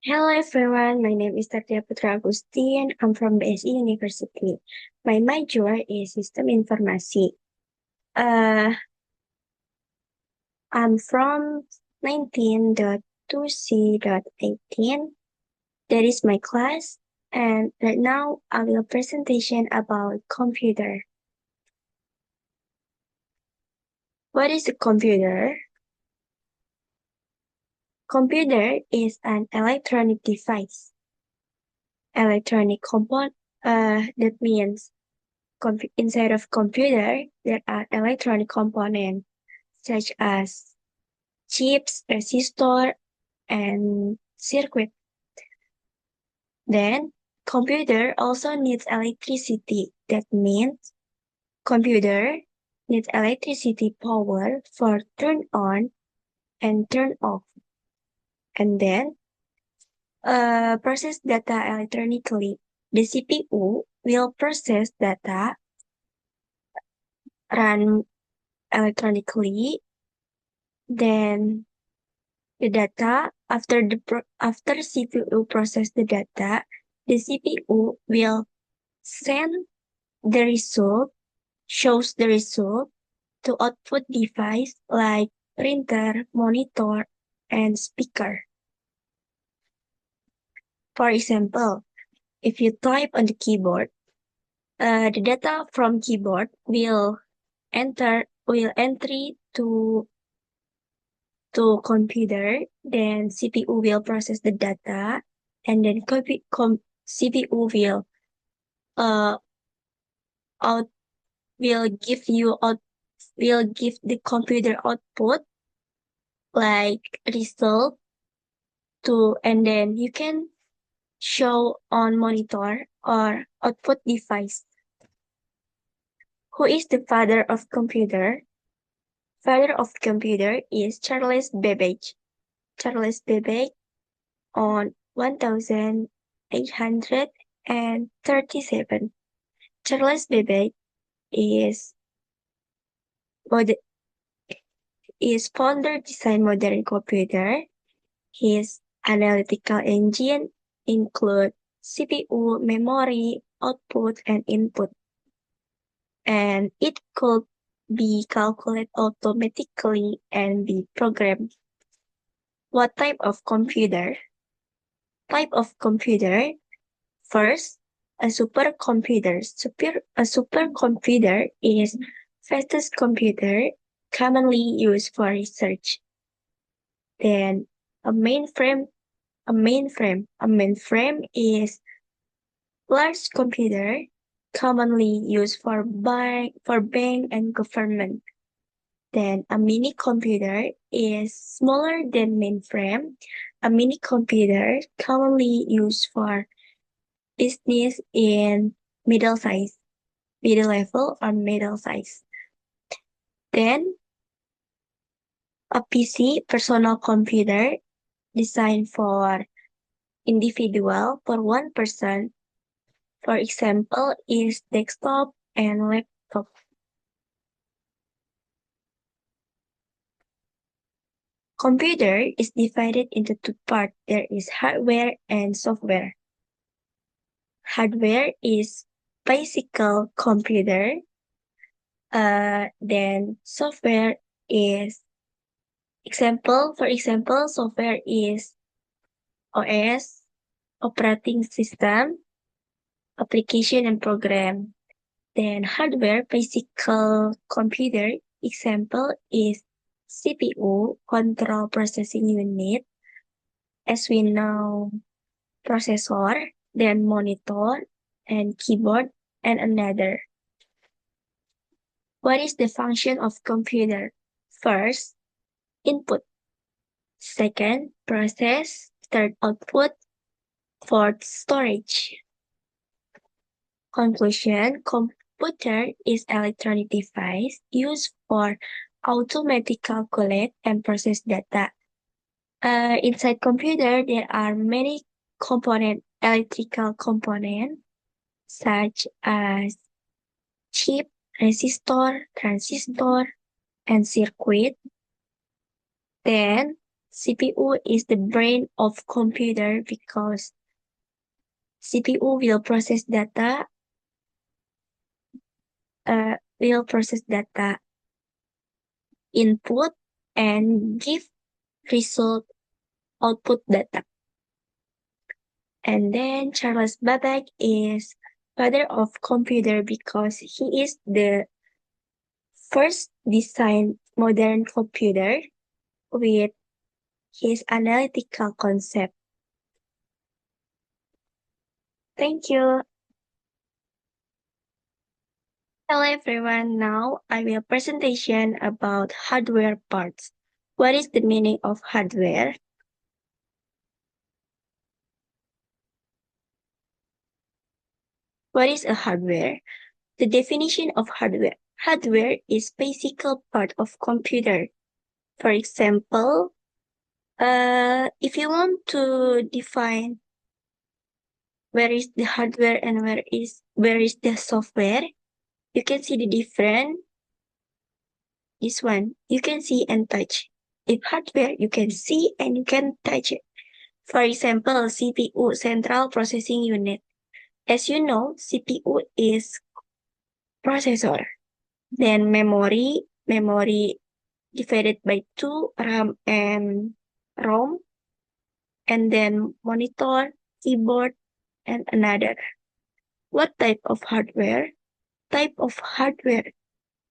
Hello everyone, my name is Tatia Putra Agustin. I'm from BSI University. My major is Sistem Informasi. Uh, I'm from 19.2C.18. That is my class. And right now I will presentation about computer. What is a computer? Computer is an electronic device. Electronic component, that means inside of computer, there are electronic components such as chips, resistor, and circuit. Then, computer also needs electricity. That means computer needs electricity power for turn on and turn off. And then, process data electronically. The CPU will process data, run electronically, then the data after CPU process the data, the CPU will send the result, shows the result to output device like printer, monitor, and speaker. For example, if you type on the keyboard, the data from keyboard will entry to computer, then CPU will process the data, and then CPU uh out will give you out will give the computer output like result to, and then you can show on monitor or output device. Who is the father of computer? Father of computer is Charles Babbage. Charles Babbage on 1837. Charles Babbage is is founder design modern computer. His analytical engine include CPU, memory, output, and input. And it could be calculated automatically and be programmed. What type of computer? Type of computer. First, a supercomputer. A supercomputer is fastest computer commonly used for research. Then a mainframe. A mainframe is large computer commonly used for bank and government. Then a mini computer is smaller than mainframe. A mini computer commonly used for business in middle size, middle level or middle size. Then a PC, personal computer designed for individual, for one person. For example, is desktop and laptop. Computer is divided into two parts. There is hardware and software. Hardware is physical computer. Then software is for example, software is OS, operating system, application and program. Then hardware, physical computer, example is CPU, control processing unit, as we know, processor, then monitor, and keyboard, and another. What is the function of computer? First, input. Second, process. Third, output. Fourth, storage. Conclusion, computer is electronic device used for automatic calculate and process data. Inside computer, there are many electrical components, such as chip, resistor, transistor, and circuit. Then CPU is the brain of computer because CPU will process data input and give result output data. And then Charles Babbage is father of computer because he is the first designed modern computer with his analytical concept. Thank you. Hello everyone, now I will presentation about hardware parts. What is the meaning of hardware? What is a hardware? The definition of hardware. Hardware is physical part of computer. For example, if you want to define where is the hardware and where is the software, you can see the difference. This one, you can see and touch. If hardware, you can see and you can touch it. For example, CPU, Central Processing Unit. As you know, CPU is processor. Then memory divided by 2, RAM and ROM. And then monitor, keyboard, and another. What type of hardware? Type of hardware.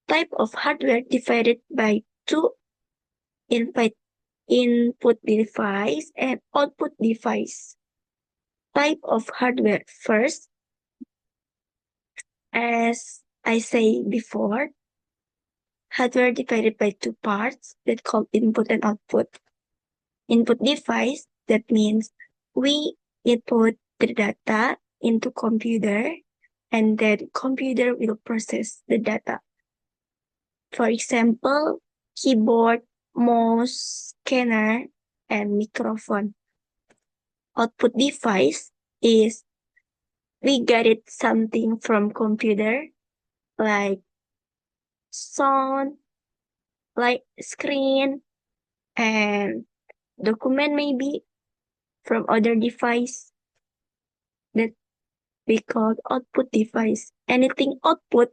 Type of hardware divided by 2 input device and output device. Type of hardware. First, as I say before, hardware divided by 2 parts that called input and output. Input device, that means we input the data into computer and then computer will process the data. For example, keyboard, mouse, scanner, and microphone. Output device is we get it something from computer like sound, like screen, and document maybe from other device that we call output device. Anything output,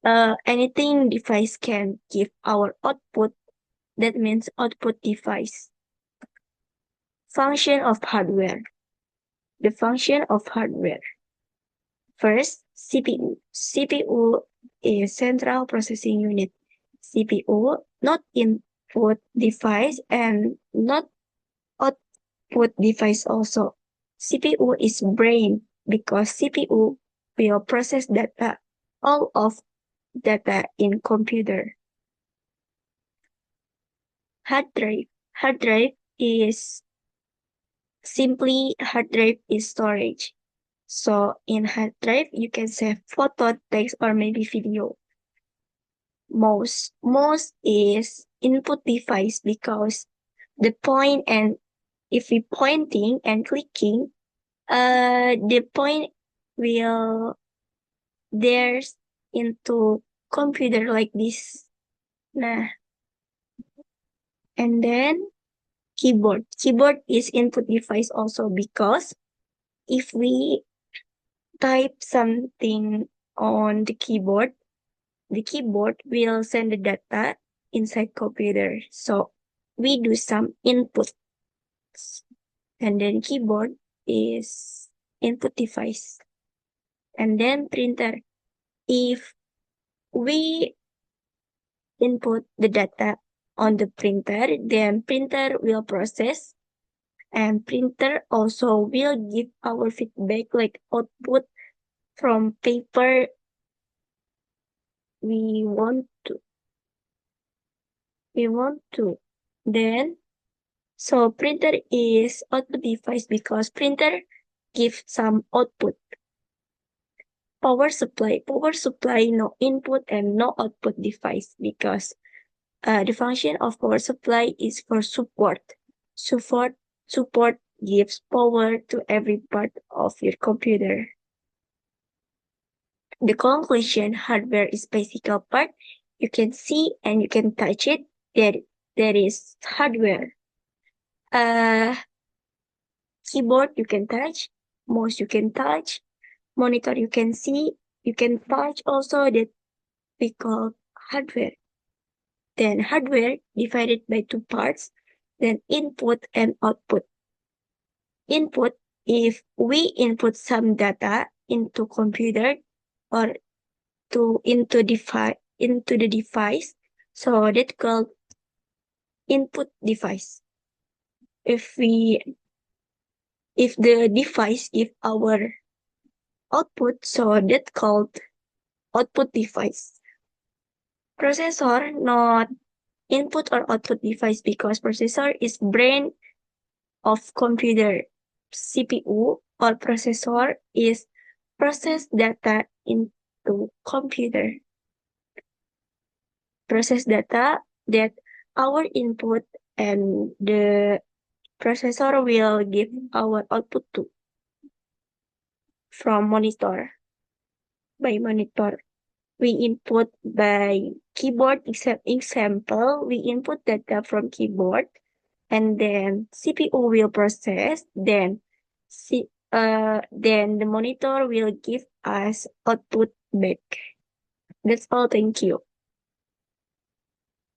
anything device can give our output, that means output device. Function of hardware. The function of hardware. First, CPU. CPU is Central Processing Unit. CPU, not input device and not output device also. CPU is brain because CPU will process data, all of data in computer. Hard drive. Hard drive is storage. So in hard drive, you can save photo, text, or maybe video. Mouse is input device because the point and if we pointing and clicking, the point will there's into computer like this. Nah. And then keyboard. Keyboard is input device also because if we type something on the keyboard will send the data inside computer. So we do some input. And then keyboard is input device. And then printer. If we input the data on the printer, then printer will process and printer also will give our feedback like output from paper we want to. Then, so printer is output device because printer gives some output. Power supply, no input and no output device because the function of power supply is for support. Support gives power to every part of your computer. The conclusion, hardware is physical part. You can see and you can touch it. That That is hardware. Keyboard you can touch, mouse you can touch, monitor you can see, you can touch also, that we call hardware. Then hardware divided by two parts, then input and output. Input, if we input some data into computer or into the device, so that called input device. If the device give our output, so that called output device. Processor, not input or output device, because processor is brain of computer. CPU or processor is process data into computer. Process data that our input and the processor will give our output to from monitor. By monitor, we input by keyboard example, we input data from keyboard, and then CPU will process, then the monitor will give us output back. That's all. Thank you.